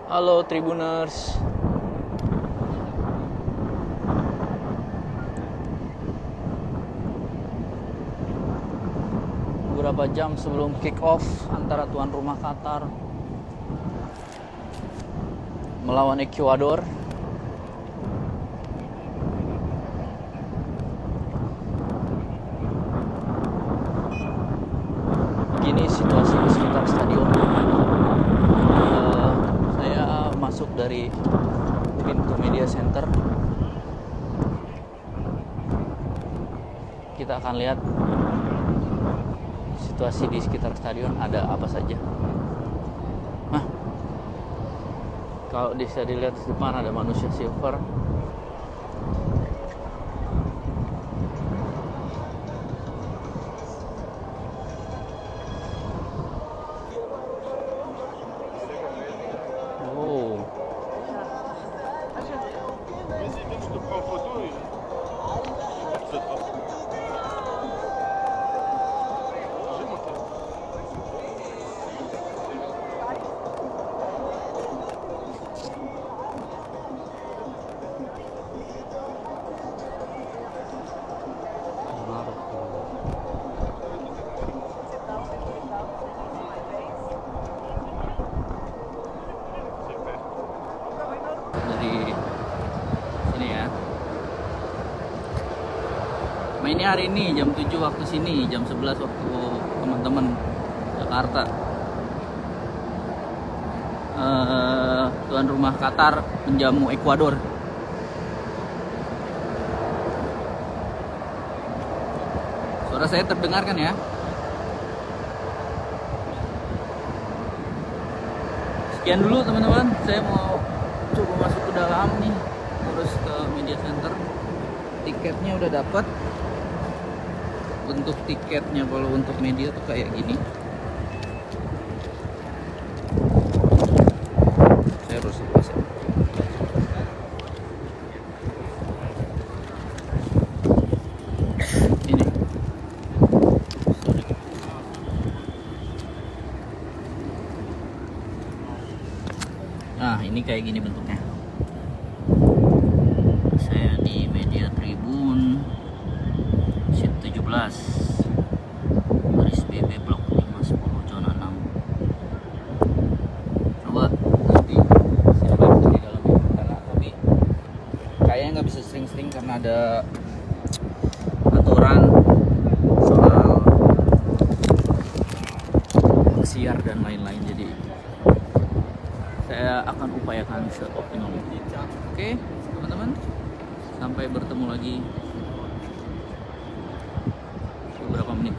Halo Tribuners. Beberapa jam sebelum kick off antara tuan rumah Qatar melawan Ekuador. Begini situasi di sekitar stadion. Saya masuk dari pintu media center. Kita akan lihat situasi di sekitar stadion ada apa saja. Nah, kalau bisa dilihat di depan ada manusia silver. Oh, dari sini ya. Mainnya hari ini jam 7 waktu sini, jam 11 waktu teman-teman Jakarta. Tuan rumah Qatar menjamu Ekuador. Suara saya terdengar kan ya? Sekian dulu teman-teman, saya mau coba masuk ke dalam nih, terus ke media center. Tiketnya udah dapat. Untuk tiketnya kalau untuk media tuh kayak gini. Saya harus lepas ya. Ini. Sorry. Nah, ini kayak gini bentuknya. Saya di media tribun seat 17 baris BB blok 510 zona 6. Coba nanti saya bantu di dalam ya, karena tapi kayaknya nggak bisa sering-sering karena ada aturan soal siar dan lain-lain, jadi saya akan upayakan seoptimal mungkin. Oke, teman-teman, sampai bertemu lagi beberapa menit.